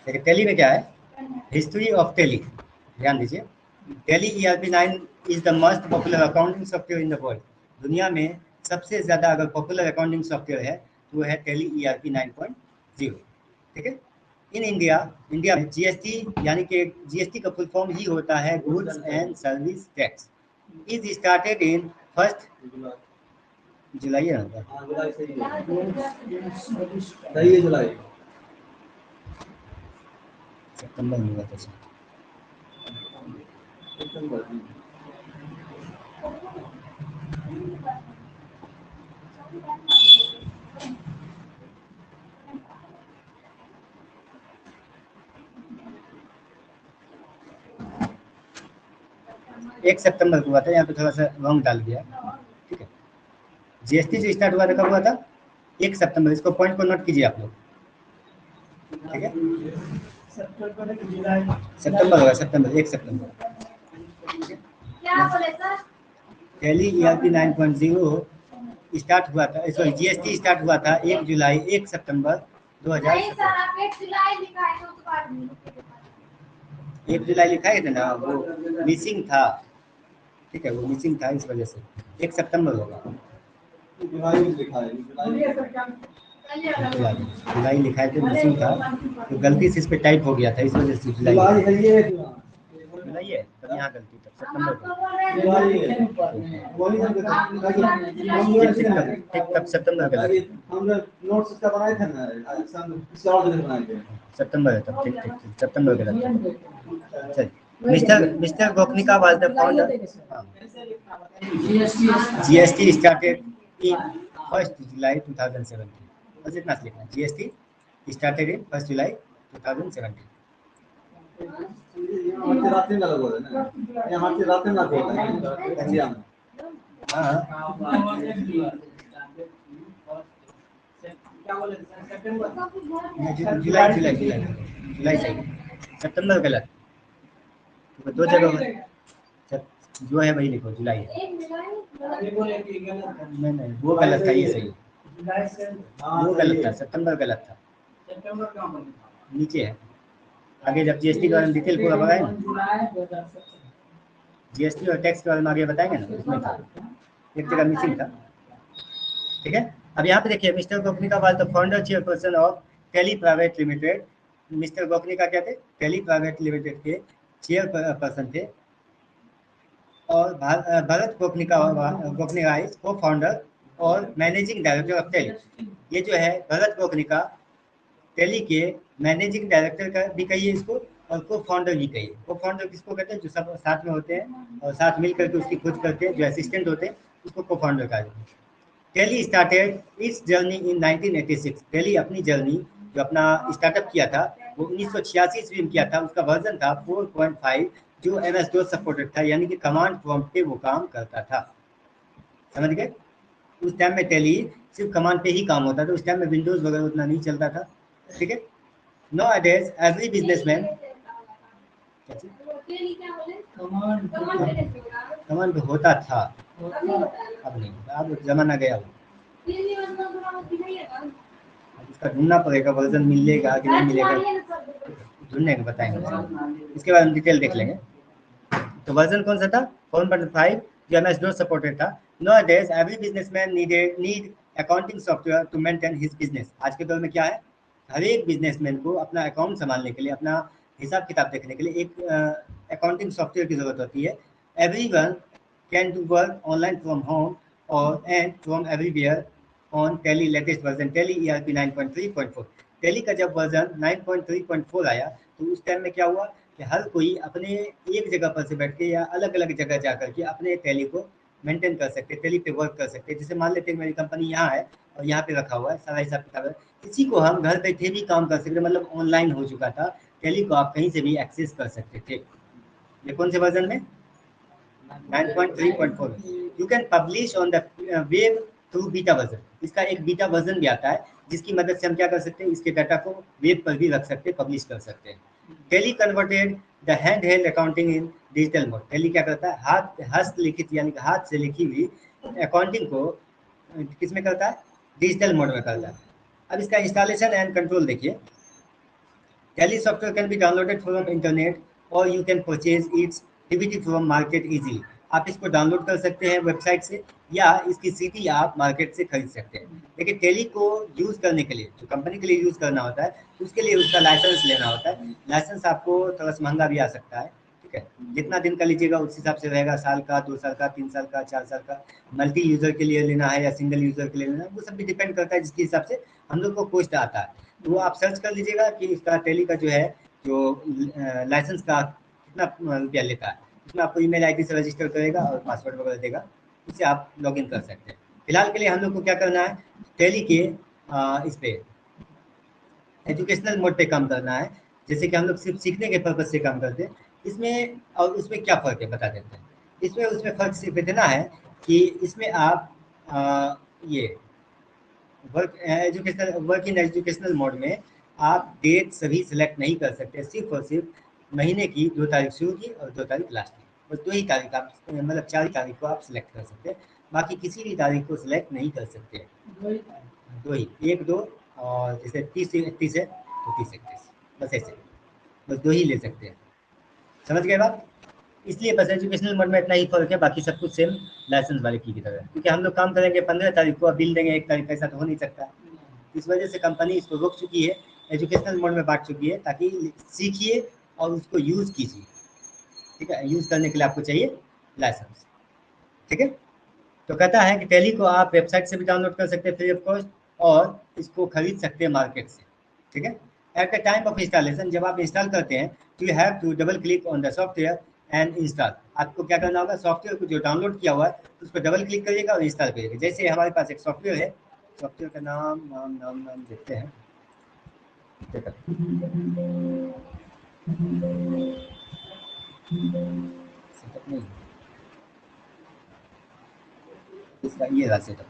देखिए टेली में क्या है, हिस्ट्री ऑफ टेली, ध्यान दीजिए। Tally ERP9 is the most popular accounting software in the world. दुनिया में सबसे ज़्यादा अगर पॉपुलर अकाउंटिंग सॉफ्टवेयर है तो वो है टेली ERP 9.0। ठीक है। इन इंडिया में GST यानी कि GST का फुल फॉर्म ही होता है goods and service tax, is started in 1 जुलाई है ना? सही है, जुलाई सितंबर में हुआ था। एक सितंबर को हुआ था, यहाँ पे थोड़ा सा रॉन्ग डाल दिया। ठीक है। GST जो स्टार्ट हुआ था कब हुआ था? 1 सितंबर। इसको पॉइंट को नोट कीजिए आप लोग। ठीक है, सितंबर होगा, सितंबर 1 सितंबर। टेली ERP 9.0 स्टार्ट हुआ था, सॉरी GST स्टार्ट हुआ था 1 जुलाई 1 सितंबर 2017। 1 जुलाई लिखा है ना, वो मिसिंग था। ठीक है, वो मिसिंग था, इस वजह से 1 सितंबर होगा। जुलाई में लिखा है, जुलाई लिखा है तो मिसिंग था, तो गलती से इस पे टाइप हो गया था, इस वजह से जुलाई है। तब यहाँ गलती, तब सितंबर ठीक, तब सितंबर गलत, हम नोट्स इसका बनाए थे ना, किसी और जगह बनाए थे, सितंबर है तब। ठीक ठीक, सितंबर गलत। चल, mister Goenka was the founder. GST started in 1 July 2017। बस इतना लिखना, GST started in 1 July 2017। हमारे रात में लगा हुआ है ना, हमारे रात में लगा हुआ है। हाँ, जुलाई जुलाई जुलाई जुलाई चाहिए, सितंबर गलत। तो 2 जगह जो है वही लिखो, जुलाई है। नहीं, वो गलत था, ये सही है। वो गलत था, सितंबर गलत था, नीचे है। आगे जब GST के बारे में डिटेल पूरा बताएंगे, GST और टैक्स के बारे में आगे बताएंगे ना, उसमें था एक जगह मिसिंग था। ठीक है। अब यहाँ पे देखिए, mister Goenka was the founder chairperson of Tally private limited. Mister Goenka क्या थे? टेली प्राइवेट लिमिटेड के चेयरपर्सन थे। और Bharat Goenka is co founder और मैनेजिंग डायरेक्टर ऑफ टेली। ये जो है भरत गोखनिका, टेली के मैनेजिंग डायरेक्टर का भी कहिए इसको, और को फाउंडर भी कहिए। को फाउंडर किसको कहते हैं? जो सब साथ में होते हैं और साथ मिल करके उसकी खोज करते हैं, जो असिस्टेंट होते हैं, उसको को फाउंडर कहा जाता है। Tally started its journey in 1986। Tally अपनी जर्नी जो अपना स्टार्टअप किया था वो 1986 ईस्वी में किया था। उसका वर्जन था 4.5 जो MS-DOS सपोर्टेड था, यानी कि कमांड प्रॉम्प्ट पे वो काम करता था। समझ गए? उस टाइम में टेली सिर्फ कमांड पे ही काम होता था, उस टाइम में विंडोज वगैरह उतना नहीं चलता था। ठीक है। Nowadays every businessman कमांड पे होता था, अब नहीं, अब जमाना गया। इसका ढूंढना पड़ेगा, वर्जन मिलेगा कि नहीं मिलेगा, ढूंढने के बताएंगे, इसके बाद हम डिटेल देख लेंगे। तो वर्जन कौन सा था? 4.5 जो MS-DOS सपोर्टेड था। Nowadays every businessman need accounting software to maintain his business. आज के दौर में क्या है, हर एक बिजनेसमैन को अपना अकाउंट संभालने के लिए, अपना हिसाब किताब देखने के लिए एक अकाउंटिंग सॉफ्टवेयर की जरूरत होती है। Everyone can do work online from home और and from everywhere on Tally latest version Tally ERP 9.3.4। Tally का जब वर्जन 9.3.4 आया तो उस टाइम में क्या हुआ कि हर कोई अपने एक जगह पर से बैठ के या अलग अलग जगह जा करके अपने टेली को मेंटेन कर सकते, टेली पे वर्क कर सकते। जैसे मान लेते हैं मेरी कंपनी यहाँ है और यहाँ पे रखा हुआ है सारा हिसाब किताब है, इसी को हम घर बैठे भी काम कर सकते, मतलब ऑनलाइन हो चुका था। टेली को आप कहीं से भी एक्सेस कर सकते थे। ये कौन से वर्जन में? 9.3.4। You can publish on the web through beta version. इसका एक बीटा वर्जन भी आता है जिसकी मदद से हम क्या कर सकते हैं, इसके डाटा को वेब पर भी रख सकते हैं, पब्लिश कर सकते हैं। Tally converted the hand held accounting in digital mode. Tally क्या करता है, हस्तलिखित यानी कि हाथ से लिखी हुई अकाउंटिंग को किस में करता है? डिजिटल मोड में करता है। अब इसका इंस्टॉलेशन एंड कंट्रोल देखिए। Tally software can be downloaded from internet or you can purchase its DVD from market easily. आप इसको डाउनलोड कर सकते हैं वेबसाइट से या इसकी सीडी आप मार्केट से खरीद सकते हैं। लेकिन टेली को यूज़ करने के लिए, जो कंपनी के लिए यूज़ करना होता है, उसके लिए उसका लाइसेंस लेना होता है। लाइसेंस आपको थोड़ा सा महंगा भी आ सकता है, ठीक है। जितना दिन का लीजिएगा उस हिसाब से रहेगा, साल का, 2 साल का, 3 साल का, 4 साल का। मल्टी यूज़र के लिए लेना है या सिंगल यूज़र के लिए लेना है, वो सब भी डिपेंड करता है जिसके हिसाब से हम लोग को कॉस्ट आता है। तो वो आप सर्च कर लीजिएगा कि इसका टेली का जो है, जो लाइसेंस का कितना रुपया लेता है। उसमें आपको ईमेल आईडी से रजिस्टर करेगा और पासवर्ड वगैरह देगा, उससे आप लॉगिन कर सकते हैं। फिलहाल के लिए हम लोग को क्या करना है, टेली के इस पे एजुकेशनल मोड पे काम करना है। जैसे कि हम लोग सिर्फ सीखने के पर्पज से काम करते हैं इसमें, और उसमें क्या फ़र्क है बता देते हैं। इसमें उसमें फ़र्क सिर्फ इतना है कि इसमें आप ये वर्क इन एजुकेशनल मोड में आप डेट सभी सिलेक्ट नहीं कर सकते, सिर्फ और सिर्फ महीने की 2 तारीख शुरू की और 2 तारीख लास्ट की, बस 2 ही तारीख आप, मतलब 4 ही तारीख को आप सिलेक्ट कर सकते हैं, बाकी किसी भी तारीख को सिलेक्ट नहीं कर सकते। 2 ही, 1, 2 और जैसे 30 से 31 है तो 30 से 31, बस ऐसे, बस 2 ही ले सकते हैं। समझ गए बात? इसलिए बस एजुकेशनल मोड में इतना ही फर्क है, बाकी सब कुछ सेम लाइसेंस वाले की तरह है। क्योंकि हम लोग काम करेंगे 15 तारीख को, बिल देंगे 1 तारीख, ऐसा तो हो नहीं सकता। इस वजह से कंपनी इसको रोक चुकी है, एजुकेशनल मोड में बांट चुकी है, ताकि सीखिए और उसको यूज़ कीजिए, ठीक है। यूज़ करने के लिए आपको चाहिए लाइसेंस, ठीक है। तो कहता है कि टेली को आप वेबसाइट से भी डाउनलोड कर सकते हैं फ्री ऑफ कॉस्ट, और इसको खरीद सकते हैं मार्केट से, ठीक है। At the time of installation, जब आप इंस्टॉल करते हैं, you have to double click on the software and install. आपको क्या करना होगा, सॉफ्टवेयर को जो डाउनलोड किया हुआ है उस पर डबल क्लिक करिएगा और इंस्टॉल करिएगा। जैसे हमारे पास एक सॉफ्टवेयर है, सॉफ्टवेयर का नाम देखते हैं, सेटअप नहीं, इसका ये रहा सेटअप,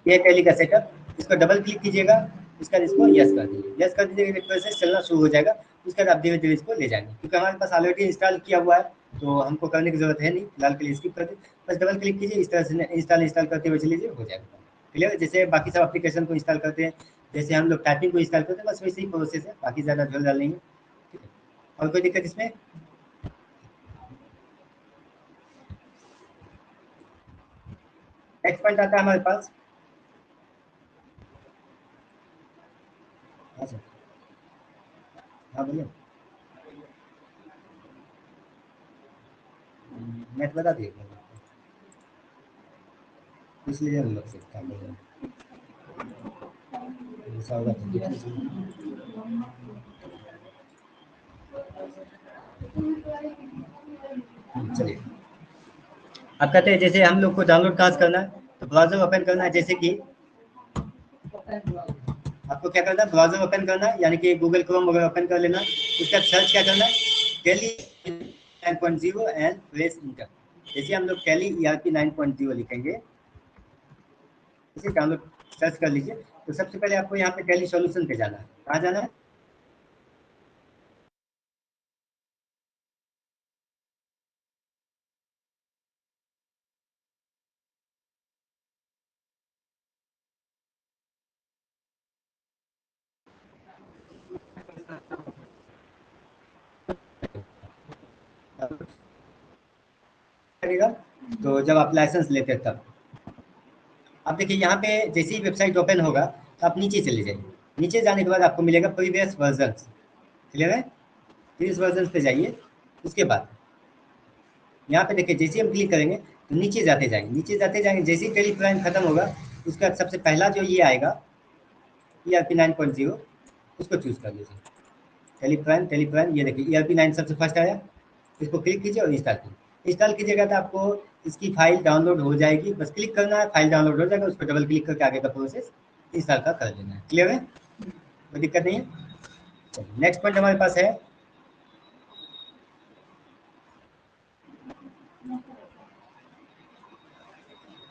ये टेली का सेटअप। इसको डबल क्लिक कीजिएगा, उसका इसको यस कर दीजिए, यस कर दीजिएगा, प्रोसेस चलना शुरू हो जाएगा। उसके बाद आप धीरे धीरे इसको ले जाएंगे, क्योंकि हमारे पास ऑलरेडी इंस्टॉल किया हुआ है तो हमको करने की जरूरत है नहीं, फिलहाल के लिए स्किप कर दीजिए। बस डबल क्लिक कीजिए, इस तरह से इंस्टॉल करते हुए चलीजिए, हो जाएगा क्लियर। जैसे बाकी सब एप्लीकेशन को इंस्टॉल करते हैं, जैसे हम लोग टाइपिंग को इंस्टॉल करते हैं, बस वैसे ही प्रोसेस है, बाकी ज़्यादा झोल डाल नहीं है, ठीक है। और कोई दिक्कत इसमें? नेक्स्ट पॉइंट आता है हमारे पास, अच्छा हाँ बोलिए, नेट बता दिए पूछ लीजिए हम लोग से, क्या बोल ऐसा होगा तो चलिए। अब कहते हैं जैसे हम लोग को डाउनलोड कहाँ से करना है, तो ब्राउजर ओपन करना है। जैसे कि आपको क्या करना है, ब्राउजर ओपन करना है, यानी कि गूगल क्रोम वगैरह ओपन कर लेना। उसका सर्च क्या करना है, टेली 9.0 एंड प्रेस इंटर। जैसे हम लोग टेली ERP 9.0 लिखेंगे, इसे डाउनलोड सर्च कर लीजिए। तो सबसे पहले आपको यहाँ पे टेली सॉल्यूशन पे जाना है। कहाँ जाना है, तो जब आप लाइसेंस लेते हैं तब अब देखिए यहाँ पे जैसे ही वेबसाइट ओपन होगा तो आप नीचे चले जाइए। नीचे जाने के बाद आपको मिलेगा प्रीवियस वर्जन, क्लियर है। प्रीवियस वर्जन पे जाइए। उसके बाद यहाँ पे देखिए जैसे हम क्लिक करेंगे तो नीचे जाते जाएंगे, नीचे जाते जाएंगे। जैसे ही टेली प्राइम खत्म होगा उसके बाद सबसे पहला जो ये आएगा ERP 9.0, उसको चूज कर लीजिए। टेली प्राइम ये देखिए ERP 9 सबसे फर्स्ट आया, इसको क्लिक कीजिए और इंस्टॉल कीजिए। इंस्टॉल कीजिएगा तो आपको इसकी फाइल डाउनलोड हो जाएगी, बस क्लिक करना है, फाइल डाउनलोड हो जाएगा, उस पर डबल क्लिक करके आगे का प्रोसेस इंस्टॉल का कर लेना है। क्लियर है, कोई दिक्कत नहीं है। चलिए नेक्स्ट पॉइंट हमारे पास है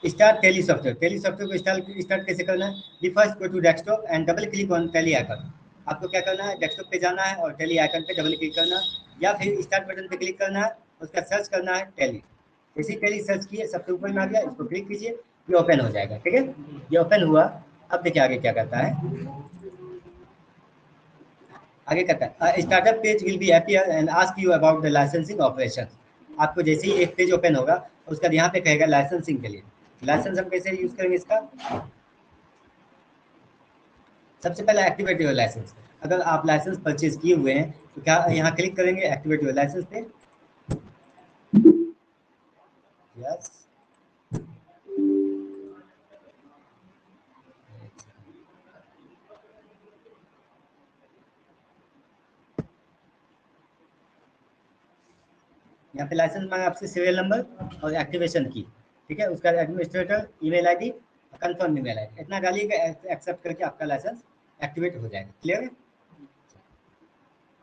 start Tally software. Tally software को स्टार्ट कैसे करना है, first go to desktop and double click on Tally icon. आपको क्या करना है, डेस्कटॉप पे जाना है और टेली आइकन पे डबल क्लिक करना है, या फिर स्टार्ट बटन पे क्लिक करना है, उसका सर्च करना है टेली। जैसे ही टेली सर्च किए सबसे ऊपर में आ गया, इसको क्लिक कीजिए, ये ओपन हो जाएगा, ठीक है। ये ओपन हुआ। अब देखिए आगे क्या करता है, आगे कहता है startup page will be appear and ask you about the licensing operation. आपको जैसे ही एक पेज ओपन होगा उसका यहाँ पे कहेगा लाइसेंसिंग के लिए। लाइसेंस हम कैसे यूज करेंगे इसका? सबसे पहले एक्टिवेट योर लाइसेंस। अगर आप लाइसेंस परचेज किए हुए हैं तो क्या यहाँ क्लिक करेंगे एक्टिवेट योर लाइसेंस पे। यस, यहाँ पे लाइसेंस मांगा आपसे सीरियल नंबर और एक्टिवेशन की, ठीक है, उसका administrator email ID, confirm email ID, इतना डालिएगा, एक्सेप्ट करके आपका लाइसेंस एक्टिवेट हो जाएगा। क्लियर है?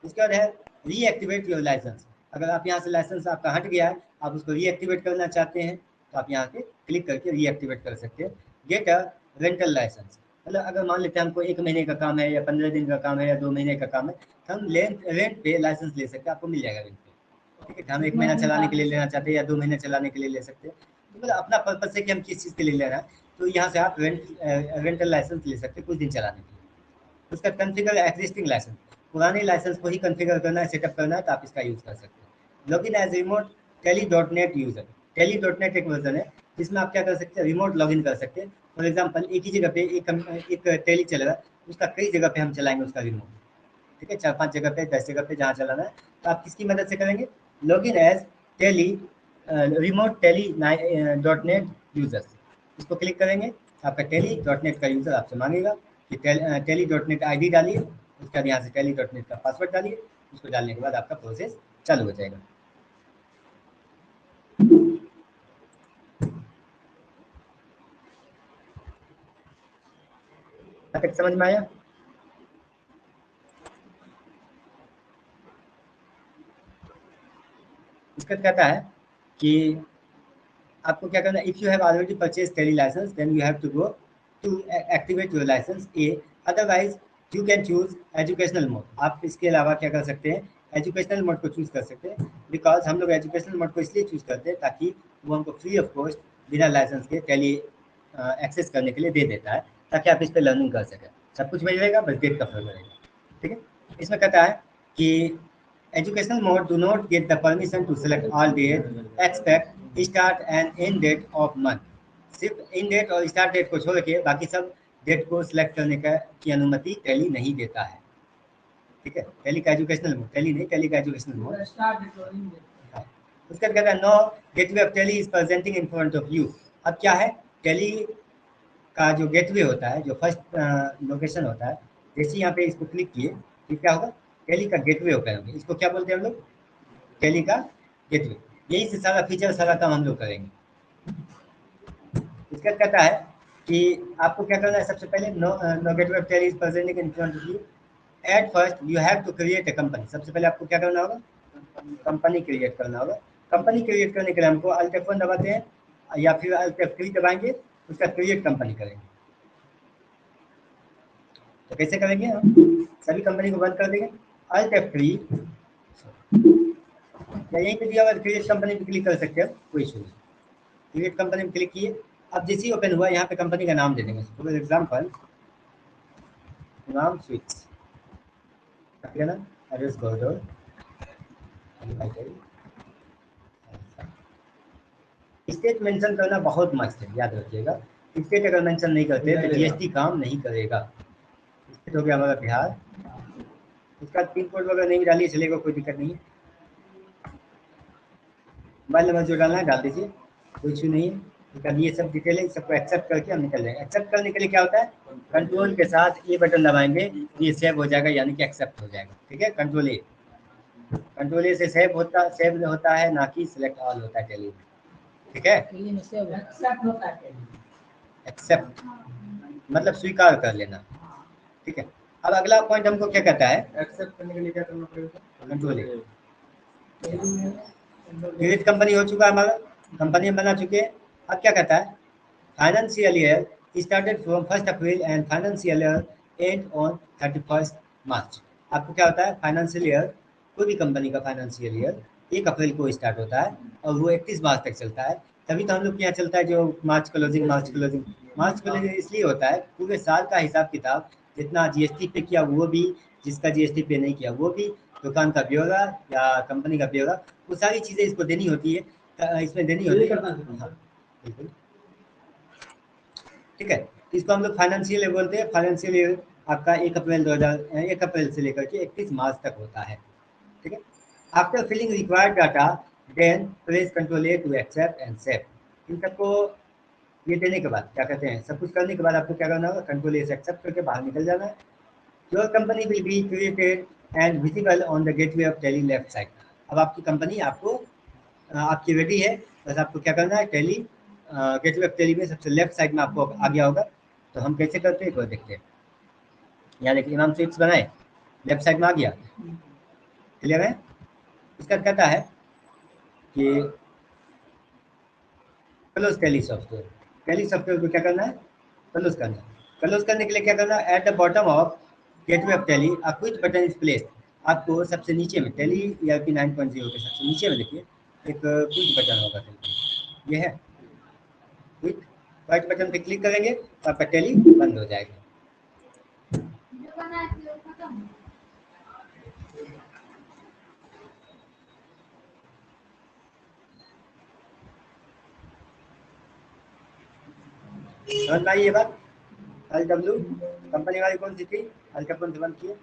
उसके बाद है रीएक्टिवेट योर लाइसेंस। अगर आप यहाँ से लाइसेंस आपका हट गया है, आप उसको रीएक्टिवेट करना चाहते हैं तो आप यहाँ पे क्लिक करके रीएक्टिवेट कर सकते हैं। गेट अ रेंटल लाइसेंस, मतलब अगर मान लेते हैं हमको 1 महीने का काम है या 15 दिन का काम है या 2 महीने का काम है तो हम रेंट पे लाइसेंस ले सकते हैं, आपको मिल जाएगा रेंट पे। ठीक है, हम 1 महीना चलाने के लिए लेना चाहते हैं या 2 महीने चलाने के लिए ले सकते हैं, तो मतलब अपना पर्पज है कि हम किस चीज़ के लिए ले रहे हैं, तो यहाँ से आप रेंटल लाइसेंस ले सकते हैं कुछ दिन चलाने के लिए। उसका कॉन्फ़िगर एक्जिस्टिंग लाइसेंस, पुराने लाइसेंस को ही कॉन्फ़िगर करना है, सेटअप करना है तो आप इसका यूज़ कर सकते हैं। लॉगिन एज रिमोट टेली.नेट यूज़र, टेली.नेट एक वर्जन है जिसमें आप क्या कर सकते हैं, रिमोट लॉगिन कर सकते हैं। फॉर एग्जांपल एक ही जगह पे एक टेली चल रहा है, उसका कई जगह पे हम चलाएंगे उसका रिमोट, ठीक है, 4-5 जगह पे 10 जगह पे जहाँ चलाना है, तो आप किसकी मदद से करेंगे? Login as Tally remote Tally net users, इसको क्लिक करेंगे, आपका टेली.नेट का यूज़र आपसे मांगेगा कि टेली.नेट आईडी डालिए, उसके बाद यहाँ से टेली.नेट का पासवर्ड डालिए, उसको डालने के बाद आपका प्रोसेस चालू हो जाएगा। अब तक समझ में आया? इसका कहता है कि आपको क्या करना है, if you have already purchase Tally license then you have to go to activate your license uh, otherwise you can choose educational mode. आप इसके अलावा क्या कर सकते हैं, एजुकेशनल मोड को चूज कर सकते हैं, बिकॉज हम लोग एजुकेशनल मोड को इसलिए चूज करते हैं ताकि वो हमको फ्री ऑफ कॉस्ट बिना लाइसेंस के टेली एक्सेस करने के लिए दे देता है, ताकि आप इस पर लर्निंग कर सकें। सब कुछ मिल जाएगा, बस डेट का फर्क रहेगा। ठीक है, इसमें कहता है कि educational mode do not get the permission to select all date, expect, start and end date of month। सिर्फ इन डेट और स्टार्ट डेट को छोड़ के बाकी सब डेट को सिलेक्ट करने की अनुमति टेली नहीं देता है। ठीक है, टेली का एजुकेशनल मोड, टेली नहीं, टेली का एजुकेशनल मोड। उसका कहता है no gateway of Tally is presenting in front of you. अब क्या है, टेली का जो गेटवे होता है, जो फर्स्ट लोकेशन होता है, जैसे यहाँ पे इसको क्लिक किए तो क्या होगा, टेली का गेटवे ओपन होगा। इसको क्या बोलते हैं हम लोग, टेली का गेटवे। यही से सारा फीचर, सारा काम हम लोग करेंगे। इसका कहता है कि आपको क्या करना है, सबसे पहले no gateway of Tally is presenting in front of you. At first you have to create a company. सबसे पहले आपको क्या करना होगा, कंपनी क्रिएट करना होगा। कंपनी क्रिएट करने के लिए हमको अल्ट F1 दबाते हैं या फिर अल्ट F3 दबाएंगे, उसका क्रिएट कंपनी करेंगे। तो कैसे करेंगे, हम सभी कंपनी को बंद कर देंगे, अल्ट F3 या यहीं पे दिया हुआ क्रिएट कंपनी पे क्लिक कर सकते हैं, कोई इशू नहीं। क्रिएट कंपनी में क्लिक किए, अब जैसे ही ओपन हुआ यहाँ पे कंपनी का नाम दे देंगे। फॉर एग्जाम्पल नाम स्विच, ठीक है ना, एड्रेस कॉरिडोर, स्टेट मेंशन करना बहुत मस्त है, याद रखिएगा। स्टेट अगर मेंशन नहीं करते तो जीएसटी काम नहीं करेगा। स्टेट हो गया हमारा बिहार, उसका पिन कोड वगैरह नहीं डालिए, चलेगा, कोई दिक्कत नहीं है। मोबाइल नंबर जो डालना है डाल दीजिए, कोई इशू नहीं है। उसका ये सब डिटेल है, सबको एक्सेप्ट करके हम निकल जाएंगे। एक्सेप्ट करने के लिए क्या होता है, कंट्रोल के साथ ये बटन दबाएंगे, ये सेव हो जाएगा, यानी कि एक्सेप्ट हो जाएगा। ठीक है, कंट्रोल ए से सेव होता है, ना कि सिलेक्ट ऑल होता है टेली। ठीक है, एक्सेप्ट मतलब स्वीकार कर लेना। ठीक है, अब अगला पॉइंट हमको क्या कहता है, एक्सेप्ट करने के लिए क्या करना पड़ेगा, कंट्रोल ए। क्रिएट कंपनी हो चुका है हमारा, कंपनी हम बना चुके हैं। अब क्या कहता है, financial year started from 1 April and financial year and on 31 मार्च। आपको क्या होता है, फाइनेंशियल ईयर, कोई भी कंपनी का फाइनेंशियल ईयर 1 अप्रैल को स्टार्ट होता है और वो 31 मार्च तक चलता है। तभी तो हम लोग के यहाँ चलता है जो मार्च क्लोजिंग मार्च कॉलेज इसलिए होता है पूरे साल का हिसाब किताब, जितना जीएसटी पे किया वो भी, जिसका जीएसटी पे नहीं किया वो भी, दुकान का ब्यौरा या कंपनी का ब्यौरा, वो सारी चीज़ें इसको देनी होती है, इसमें देनी होती है। हाँ बिल्कुल ठीक है। इसको हम लोग फाइनेंशियल ईयर बोलते हैं। फाइनेंशियल ईयर आपका 1 अप्रैल से लेकर के 31 मार्च तक होता है। ठीक है। After filling required data then press control A to accept and save. इन सबको ये देने के बाद क्या कहते हैं, सब कुछ करने के बाद आपको क्या करना होगा, कंट्रोल ए से एक्सेप्ट करके बाहर निकल जाना है। Your company will be created and visible on the gateway of Tally left side. अब आपकी कंपनी आपको आपकी रेडी है, बस आपको क्या करना है, टेली गेटवे ऑफ टेली में सबसे लेफ्ट साइड में आपको आ गया होगा। तो हम कैसे करते हैं, देखते हैं। यहाँ देखिए इमाम स्वीट्स बनाए, लेफ्ट साइड में आ गया, क्लियर है। इसका कहता है कि close Tally software. Tally software को क्या करना है, क्लोज करना है। क्लोज करने के लिए क्या करना है, at the bottom of gateway of Tally a quick button is placed. आपको सबसे नीचे में टेली ईआरपी 9.0 के सबसे नीचे में देखिए एक क्विक बटन होगा, ये है क्विक। व्हाइट बटन पे क्लिक करेंगे तो आपका टेली बंद हो जाएगा। समझ में आई ये बात। LW कंपनी वाली कौन सी थी, अल्ट्रापन से बंद की है।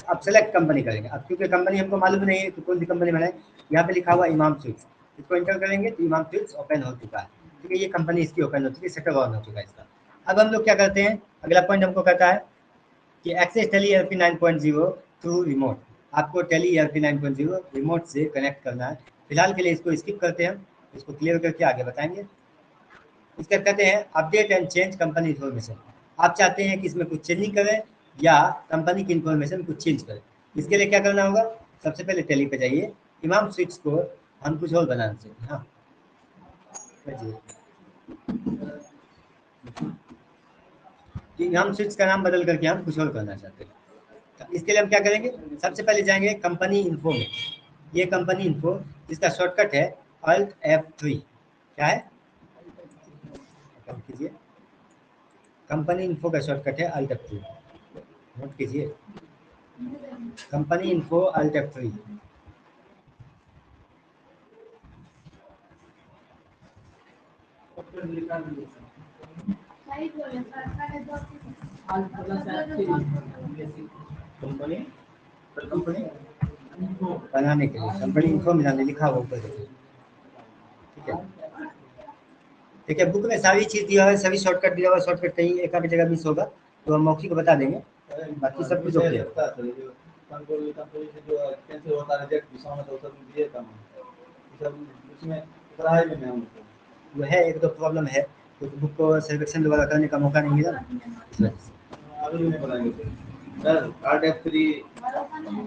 अब सेलेक्ट कंपनी करेंगे। अब क्योंकि कंपनी हमको मालूम नहीं है तो कौन सी कंपनी बनाए, यहाँ पे लिखा हुआ इमाम स्वीट्स, इसको एंटर करेंगे तो इमाम स्वीट्स ओपन हो चुका है। ठीक है, ये कंपनी इसकी ओपन हो चुकी है, शटर ऑन हो चुका है इसका। अब हम लोग क्या करते हैं, अगला पॉइंट हमको कहता है कि access Tally ERP 9.0 through remote. आपको टेली ERP 9.0 रिमोट से कनेक्ट करना है। फिलहाल के लिए इसको स्किप करते हैं, इसको क्लियर करके आगे बताएंगे। इसका कहते हैं update and change company information. आप चाहते हैं कि इसमें कुछ चेंजिंग करें या कंपनी की इन्फॉर्मेशन कुछ चेंज करें। इसके लिए क्या करना होगा, सबसे पहले टेली पे जाइए, इमाम स्वीट्स को हम कुछ और बनाना चाहिए। हाँ इमाम स्वीट्स का नाम बदल करके हम कुछ और करना चाहते हैं। तो इसके लिए हम क्या करेंगे, सबसे पहले जाएंगे कंपनी इन्फो में। ये कंपनी इन्फो जिसका शॉर्टकट है Alt F3। क्या है, कीजिए, कंपनी इन्फो का शॉर्टकट है Alt F3, नोट कीजिए, company info Alt F3। Company बनाने के लिए कंपनी इन्फो में जाने लिखा हुआ ऊपर देखिए। ठीक है, देखिए बुक में सारी चीज दिया हुआ है, सभी शॉर्टकट दिया हुआ है। शॉर्टकट कहीं एक आधी जगह मिस होगा तो हम मौखिक को बता देंगे, बाकी सब कुछ ओके है। वो है एक दो प्रॉब्लम है, तो बुक को सिलेक्शन दोबारा करने का मौका नहीं मिला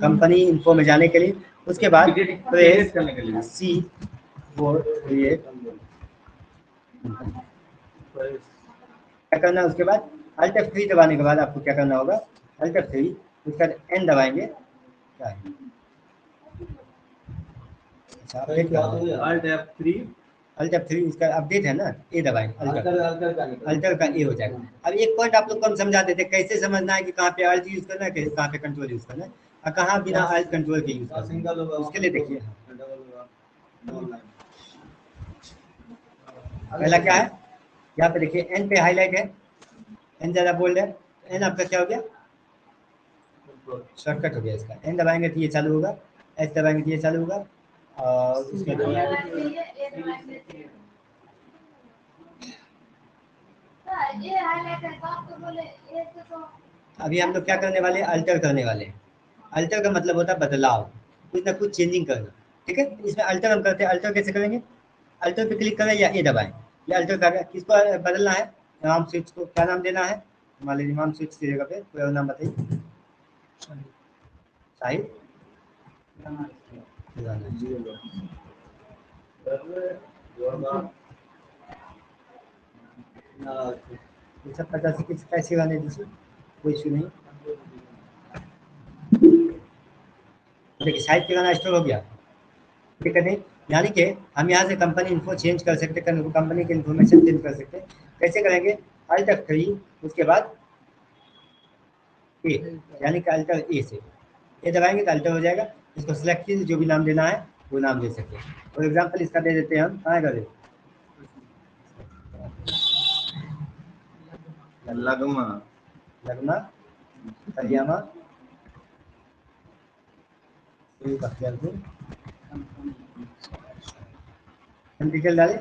कंपनी इन्फो में जाने के लिए। उसके बाद प्रेस करने के लिए सी वो क्रिएट क्या करना है। उसके बाद Alt F3 दबाने के बाद आपको क्या करना होगा, Alt F3 उसका एन दबाएंगे, क्या है Alt F3 इसका अपडेट है ना, ए दबाएंगे, अल्टर का ए हो जाएगा। अब एक पॉइंट आप लोग को हम समझा देते कैसे समझना है कि कहाँ पे Alt यूज करना है, कहाँ पे कंट्रोल यूज करना है और कहाँ बिना Alt कंट्रोल के यूज करना है। उसके लिए देखिए पहला क्या है, यहाँ पे देखिए एन पे हाईलाइट है, एन ज्यादा बोल्ड है, एन आपका क्या हो गया, शॉर्टकट हो गया इसका। एन दबाएंगे तो ये चालू होगा, एच दबाएंगे तो ये चालू होगा। और उसके अभी हम लोग क्या करने वाले हैं, अल्टर करने वाले हैं। अल्टर का मतलब होता है बदलाव, कुछ ना कुछ चेंजिंग करना। ठीक है, इसमें अल्टर हम करते हैं। अल्टर कैसे करेंगे, अल्टर पे क्लिक करें या ए दबाएं, ये अल्टर कर, किसको बदलना है, इमाम स्विच को क्या नाम देना है, मान लीजिए इमाम स्विच की जगह पे कोई और नाम बताइए, शाहिद सब 50 कैसे गाने दीजिए, कोई इशू नहीं। देखिए शाहिद का गाना स्टोर हो गया, ठीक है नहीं, यानी कि हम यहाँ से कंपनी इन्फो चेंज कर सकते हैं, कंपनी की इन्फॉर्मेशन चेंज कर सकते हैं। कैसे करेंगे, अल्टर 3 उसके बाद ए, यानी कि अल्टर ए से ये दबाएंगे तो अल्टर हो जाएगा। इसको सिलेक्ट कीजिए, जो भी नाम देना है वो नाम दे सकते हैं। फॉर एग्जाम्पल इसका दे देते हैं हम, कहाँ का दे लगमा लगमा कलियामा हम डिटेल डाले,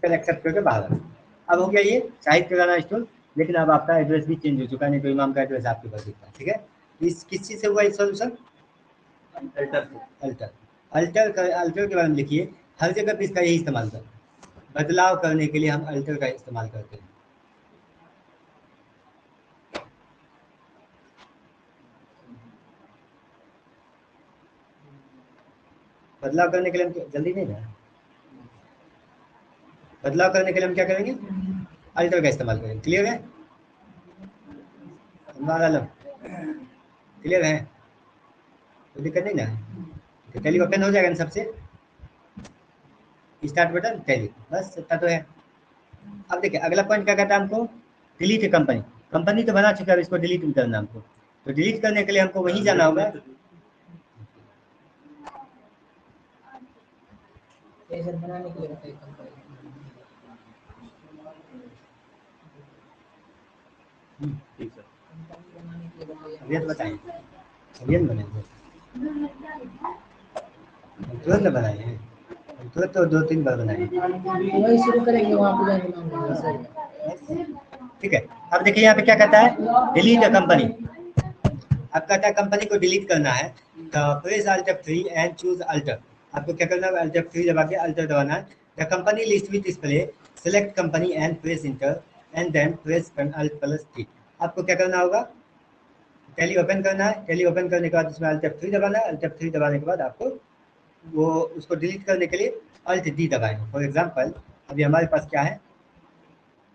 फिर एक्सेप्ट करके बाहर आए। अब हो गया ये शाहिद किराना स्टोर, लेकिन अब आपका एड्रेस भी चेंज हो चुका है, नहीं तो इमाम का एड्रेस आपके पास दिखता है। ठीक है, इस किस चीज़ से हुआ इस सोल्यूशन? अल्टर अल्टर अल्टर के बारे में लिखिए। हर जगह पे इसका यही इस्तेमाल करते हैं, बदलाव करने के लिए हम अल्टर का इस्तेमाल करते हैं। बदलाव करने के लिए हम जल्दी नहीं ना, बदलाव करने के लिए हम क्या करेंगे? अल्टर का इस्तेमाल करेंगे। क्लियर है? क्लियर है, कोई दिक्कत नहीं ना? तो टैली ओपन हो जाएगा ना सबसे, स्टार्ट बटन टैली, बस इतना तो है। अब देखिए अगला पॉइंट क्या कहता है हमको? Delete company. कंपनी तो बना चुका है, इसको डिलीट भी करना हमको। तो डिलीट करने के लिए हमको वहीं जाना होगा। बनाने के लिए ठीक है, अभियत बताइए, अभियत बनाएंगे तुरंत बनाए, तुरंत तो 2-3 बार बनाए, वही शुरू करेंगे वहाँ पे जाएंगे। ठीक है, अब देखिए यहाँ पे क्या कहता है? Delete a company. अब कहता है कंपनी को डिलीट करना है, तो press alt F3 and choose alter. आपको क्या करना है? अल्ट F3 दबा के अल्टर दबाना है। The company list will display, select company and press enter and then press Alt+T। आपको क्या करना होगा? टैली ओपन करना है। टैली ओपन करने के बाद इसमें अल्ट F3 दबाना है। अल्ट F3 दबाने के बाद आपको वो उसको डिलीट करने के लिए अल्ट D दबाएंगे। फॉर एग्जांपल अभी हमारे पास क्या है?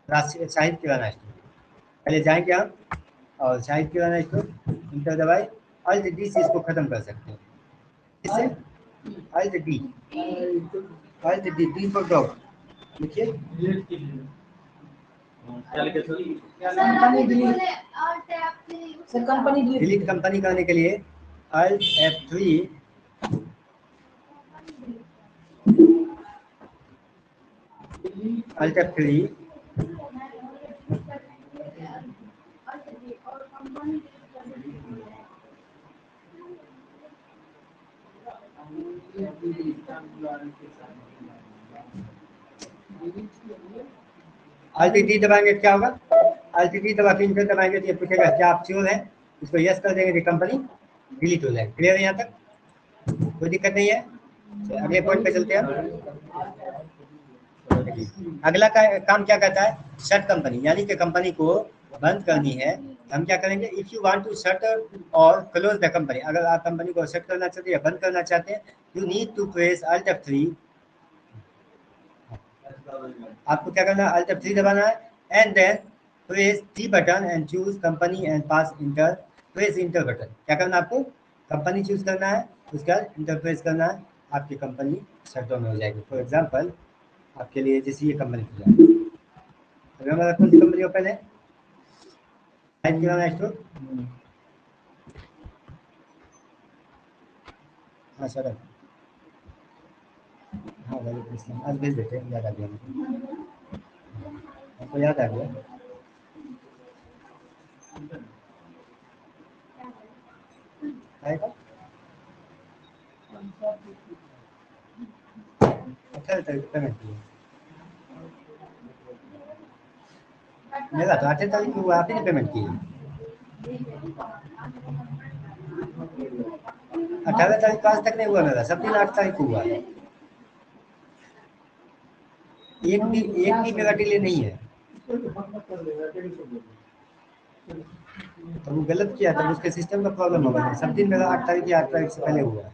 शाहिद किराना स्टोर। पहले जाएंगे हम और शाहिद किराना स्टोर, इंटर दबाए, अल्ट D से इसको खत्म कर सकते हैं। इससे अल्ट डी फॉर डॉग लिखिए। डिलीट कंपनी करने के लिए alt F3 alt F3 alt D दबाएंगे क्या होगा? अल्ट डी दबा के इंटर दबाएंगे तो ये पूछेगा क्या आप श्योर है? इसको यस कर देंगे तो कंपनी डिलीट हो जाएगी। क्लियर है यहाँ तक? कोई दिक्कत नहीं है? अगले पॉइंट पे चलते हैं हम। अगला काम क्या कहता है? शट कंपनी, यानी कि कंपनी को बंद करनी है। हम क्या करेंगे? If you want to shut or close the company, अगर आप कंपनी को शट करना चाहते हैं या बंद करना चाहते हैं, you need to press alt F3। आपको क्या करना है? अल्ट F3 दबाना है and then press T button and choose company and pass enter. Press enter button. क्या करना है आपको? कंपनी चूज करना है, उसके बाद इंटर प्रेस करना है, आपकी कंपनी शट डाउन हो जाएगी। फॉर एग्जांपल आपके लिए जैसे ये कंपनी खुला है, अगर हमारा कौन सी कंपनी ओपन है? शाहिद किराना स्टोर। हाँ सर, हाँ वालेकुम अस्सलाम, आज भेज देते हैं, याद आ गया हमको, याद आ गया। आएगा 18 तारीख को पेमेंट किया मेरा, तो 18 तारीख को आप ही ने पेमेंट की। 18 तारीख को आज तक नहीं हुआ मेरा, सब दिन 8 तारीख को हुआ है। एक भी मेरा डिले नहीं है। तो वो गलत किया, तब उसके सिस्टम का प्रॉब्लम होगा। सब दिन मेरा 8 तारीख या 8 तारीख से पहले हुआ है।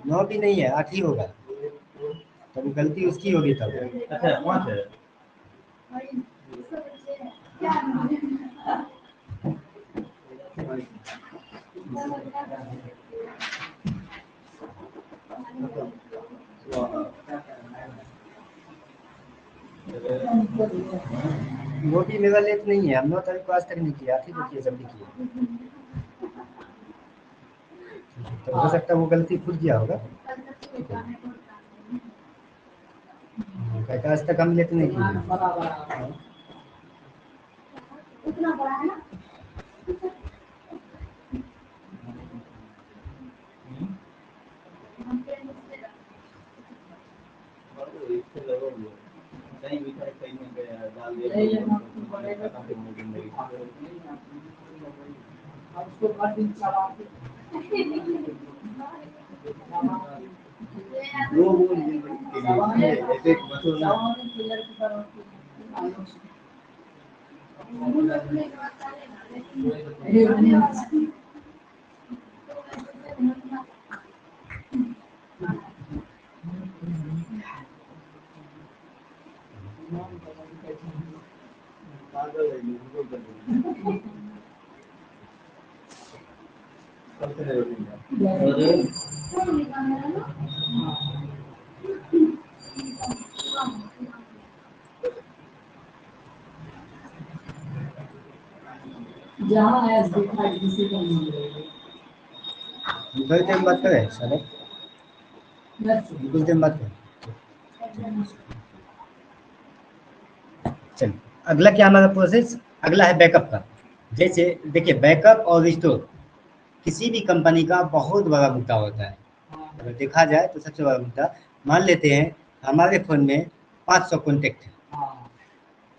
नौ भी नहीं है, 8 ही होगा, तब गलती उसकी होगी तब। अच्छा वहाँ से वो भी मेरा लेट नहीं है, हम 9 तारीख को आज तक नहीं किया, आप ही को किए जब भी किए। तो हो सकता है वो गलती खुद किया होगा, आज तक हम लेट नहीं किए। कुछ देर बात करें सर, कुछ देर बात करें। चलिए अगला क्या हमारा प्रोसेस, अगला है बैकअप का। जैसे देखिए बैकअप और रिस्टोर किसी भी कंपनी का बहुत बड़ा मुद्दा होता है। अगर देखा जाए तो सबसे बड़ा मुद्दा, मान लेते हैं हमारे फ़ोन में 500 कॉन्टेक्ट है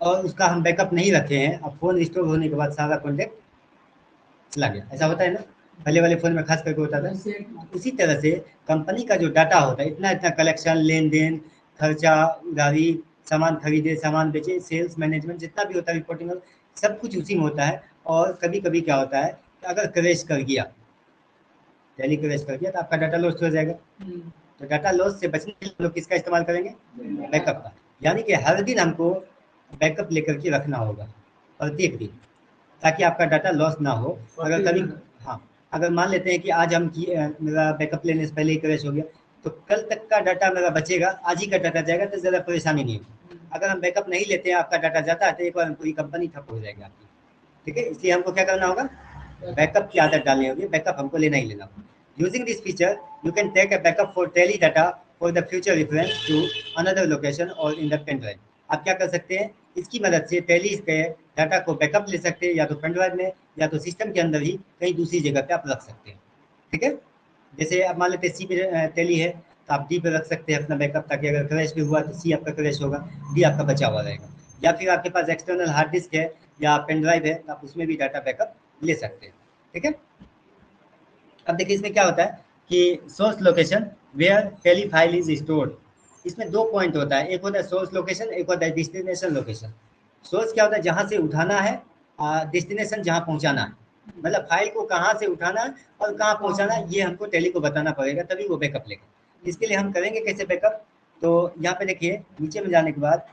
और उसका हम बैकअप नहीं रखे हैं, अब फ़ोन रिस्टोर होने के बाद सारा कॉन्टेक्ट चला गया, ऐसा होता है ना, पहले वाले फ़ोन में खास करके होता था। उसी तरह से कंपनी का जो डाटा होता है, इतना इतना कलेक्शन, लेन देन, खर्चा, उधारी, सामान खरीदे, सामान बेचे, सेल्स मैनेजमेंट जितना भी होता है, रिपोर्टिंग, सब कुछ उसी में होता है। और कभी कभी क्या होता है कि अगर क्रैश कर गया, टैली क्रैश कर गया तो आपका डाटा लॉस हो जाएगा। तो डाटा लॉस से बचने के लिए हम लोग किसका इस्तेमाल करेंगे, बैकअप का। यानी कि हर दिन हमको बैकअप लेकर के रखना होगा, प्रत्येक दिन, ताकि आपका डाटा लॉस ना हो। अगर कभी हाँ, अगर मान लेते हैं कि आज हम मेरा बैकअप लेने से पहले ही क्रैश हो गया, तो कल तक का डाटा मेरा बचेगा, आज ही का डाटा जाएगा तो ज़्यादा परेशानी नहीं होगी। अगर हम बैकअप नहीं लेते हैं, आपका डाटा जाता है तो एक बार पूरी कंपनी ठप हो जाएगी आपकी। ठीक है, इसलिए हमको क्या करना होगा, बैकअप की आदत डालनी होगी, बैकअप हमको लेना ही लेना होगा। Using this feature you can take a backup for Tally data for the future reference to another location or in the pen drive. आप क्या कर सकते हैं, इसकी मदद से टेली के डाटा को बैकअप ले सकते हैं, या तो पेन ड्राइव में या तो सिस्टम के अंदर ही कहीं दूसरी जगह पे आप रख सकते हैं। ठीक है, जैसे आप मान लेते सी पे टेली है तो आप डी पे रख सकते हैं अपना बैकअप, ताकि अगर क्रैश भी हुआ तो सी आपका क्रैश होगा, डी आपका बचा हुआ रहेगा। या फिर आपके पास एक्सटर्नल हार्ड डिस्क है या पेन ड्राइव है तो आप उसमें भी डाटा बैकअप ले सकते हैं। ठीक है, अब देखिए इसमें क्या होता है कि source location where Tally file is stored, इसमें 2 पॉइंट होता है, एक होता है सोर्स लोकेशन, एक होता है डेस्टिनेशन लोकेशन। सोर्स क्या होता है, जहाँ से उठाना है, डेस्टिनेशन जहाँ पहुँचाना है, मतलब फाइल को कहाँ से उठाना है और कहाँ पहुँचाना है, ये हमको टेली को बताना पड़ेगा, तभी वो बैकअप लेगा। इसके लिए हम करेंगे कैसे बैकअप, तो यहाँ पे देखिए नीचे में जाने के बाद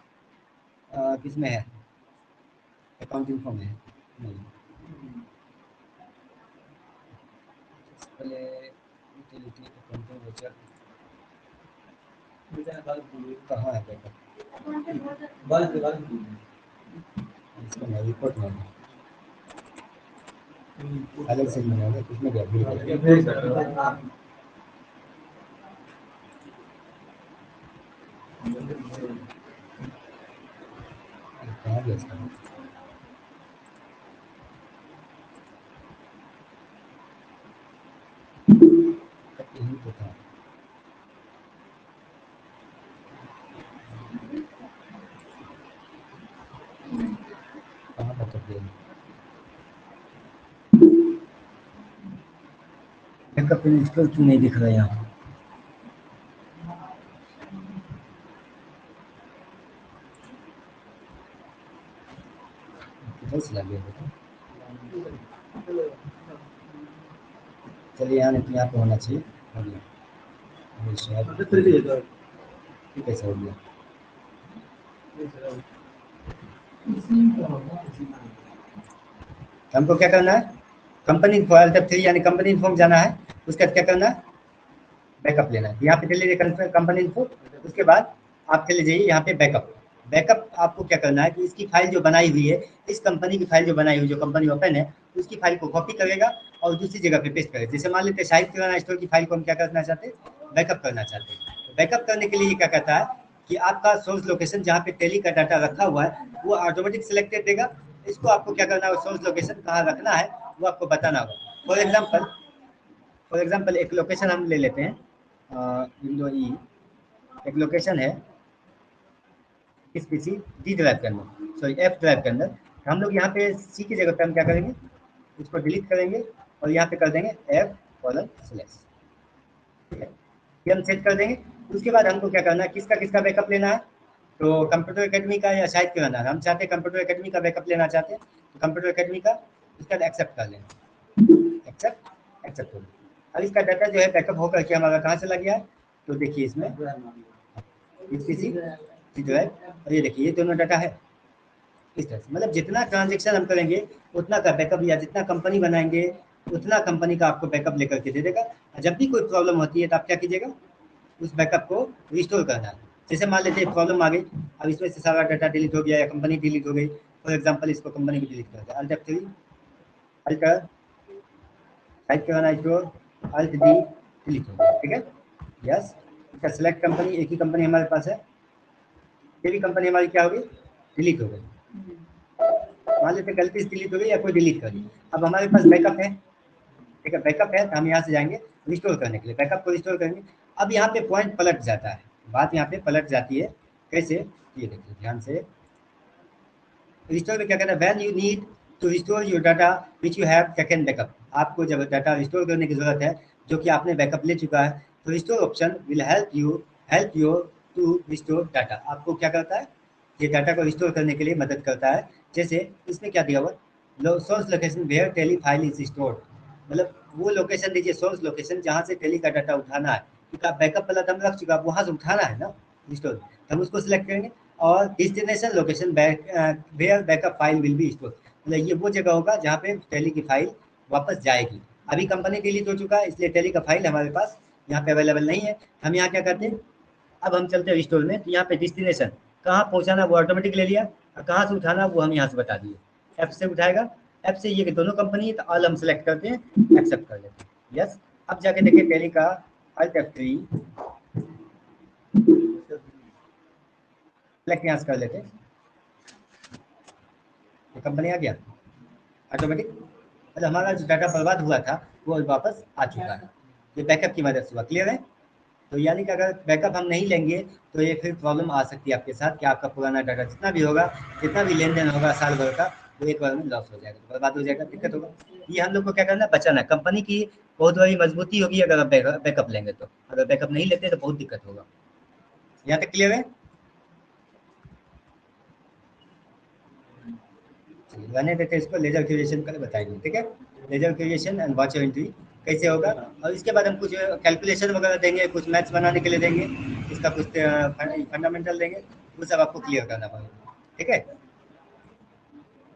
किसमें है, अकाउंटिंग फॉर्म है, नहीं पहले यूटिलिटी अकाउंटिंग वोचर कहाँ है बैकअप, इसमें नहीं, रिपोर्ट में अलग से बना होगा, किसमें गया कहाँ गया इसका, यही तो था। कहाँ बैकअप गया, बैकअप इंस्टॉल क्यों नहीं दिख रहा है यहाँ, किधर से लग गया बेटा, चलिए यहाँ नहीं, यहाँ पे होना चाहिए, हो गया, अभी शायद कैसे हो गया, हमको क्या करना है, कंपनी इन्फो Alt F3 यानी कंपनी इन्फो में जाना है, उसके बाद क्या करना है, बैकअप लेना है। यहाँ पे चले जाइए कंपनी इन्फो, उसके बाद आप चले जाइए यहाँ पे बैकअप। बैकअप आपको क्या करना है कि इसकी फाइल जो बनाई हुई है, इस कंपनी की फाइल जो बनाई हुई, जो कंपनी ओपन है, उसकी फाइल को कॉपी करेगा और दूसरी जगह पे पेस्ट करेगा। जैसे मान लेते हैं साहित्य किराना स्टोर की फाइल को हम क्या करना चाहते हैं, बैकअप करना चाहते हैं। बैकअप करने के लिए क्या कहता है कि आपका सोर्स लोकेशन जहाँ पे टेली का डाटा रखा हुआ है वो ऑटोमेटिक सिलेक्टेड देगा। इसको आपको क्या करना है, सोर्स लोकेशन कहाँ रखना है वो आपको बताना होगा। फॉर एग्जाम्पल एक लोकेशन हम ले लेते हैं, विंडो ई, एक लोकेशन है किस पीसी डी ड्राइव के अंदर, सॉरी एफ ड्राइव के अंदर। हम लोग यहाँ पे सी की जगह पे हम क्या करेंगे, इसको डिलीट करेंगे और यहाँ पे कर देंगे F:/। ठीक है, ये हम सेट कर देंगे। उसके बाद हमको क्या करना है, किसका किसका बैकअप लेना है, तो कंप्यूटर एकेडमी का या शायद कराना है। हम चाहते हैं कंप्यूटर एकेडमी का बैकअप लेना चाहते हैं, तो कंप्यूटर एकेडमी का उसके बाद एक्सेप्ट कर लेंगे, एक्सेप्ट हो गया। अब इसका डाटा जो है बैकअप होकर के हमारा कहाँ चला गया है, तो देखिए इसमें और ये देखिए ये दोनों डाटा है। इस तरह से मतलब जितना ट्रांजेक्शन हम करेंगे उतना का बैकअप, या जितना कंपनी बनाएंगे उतना कंपनी का आपको बैकअप लेकर के दे देगा। जब भी कोई प्रॉब्लम होती है तो आप क्या कीजिएगा, उस बैकअप को रिस्टोर करना है। जैसे मान लेते हैं प्रॉब्लम आ गई, अब इसमें से सारा डाटा डिलीट हो गया या कंपनी डिलीट हो गई, फॉर एग्जांपल इसको कंपनी को डिलीट कर दिया, Alt F3, टाइप करना इसको Alt D, डिलीट हो गया। ठीक है, यस, इसका सेलेक्ट कंपनी, एक ही कंपनी हमारे पास है, ये भी कंपनी हमारी क्या हो गई, डिलीट हो गई। मान लेते गलती से डिलीट हो गई या कोई डिलीट कर दी। अब हमारे पास बैकअप है, ठीक है, बैकअप है तो हम यहाँ से जाएंगे रिस्टोर करने के लिए, बैकअप को रिस्टोर करेंगे। अब यहाँ पे पॉइंट पलट जाता है, बात यहाँ पे पलट जाती है। कैसे, ये देखिए ध्यान से, रिस्टोर में क्या कहना है, when you need to restore your data which you have taken backup. आपको जब डाटा रिस्टोर करने की जरूरत है जो कि आपने बैकअप ले चुका है, तो restore option will help you to restore data. आपको क्या करता है, ये डाटा को रिस्टोर करने के लिए मदद करता है। जैसे इसमें क्या दिया हुआ, source location where Tally file is stored, मतलब वो लोकेशन दीजिए, सोर्स लोकेशन जहाँ से टेली का डाटा उठाना है, क्योंकि आप बैकअप वाला तो हम रख चुका, आप वहाँ से उठाना है ना रिस्टोर, हम उसको सिलेक्ट करेंगे। और destination location where backup file will be store, मतलब ये वो जगह होगा जहाँ पे टेली की फाइल वापस जाएगी। अभी कंपनी डिलीट हो चुका है इसलिए टेली का फाइल हमारे पास यहाँ पे अवेलेबल नहीं है। हम यहाँ क्या करते हैं, अब हम चलते हैं रिस्टोर में, तो यहाँ पे डेस्टिनेशन कहाँ पहुँचाना वो ऑटोमेटिक ले लिया, और कहाँ से उठाना वो हम यहाँ से बता दिए, ऐप से उठाएगा। ऐप से ये कि दोनों कंपनी तो ऑल हम सेलेक्ट करते हैं, एक्सेप्ट कर लेते हैं, यस। अब जाके देखिए टेली का Alt F3 सेलेक्ट यहाँ से कर लेते हैं, तो कंपनी आ गया ऑटोमेटिक, मतलब हमारा जो डाटा बर्बाद हुआ था वो वापस आ चुका है, ये बैकअप की मदद से हुआ। क्लियर है, तो यानी कि अगर बैकअप हम नहीं लेंगे तो ये फिर प्रॉब्लम आ सकती है आपके साथ कि आपका पुराना डाटा जितना भी होगा, जितना भी लेन देन होगा साल भर का, वो एक बार में लॉस हो जाएगा, बर्बाद हो जाएगा, दिक्कत होगा। ये हम लोग को क्या करना है, बचाना है। कंपनी की बहुत बड़ी मजबूती होगी अगर आप बैकअप लेंगे, तो अगर बैकअप नहीं लेते तो बहुत दिक्कत होगा। यहाँ तक क्लियर है, रहने देते इसको, लेजर क्रिएशन कर बताएंगे, ठीक है, laser creation and watch entry कैसे होगा। और इसके बाद हम कुछ कैलकुलेशन वगैरह देंगे, कुछ मैथ्स बनाने के लिए देंगे, इसका कुछ फंडामेंटल देंगे, वो सब आपको क्लियर करना पड़ेगा, ठीक है।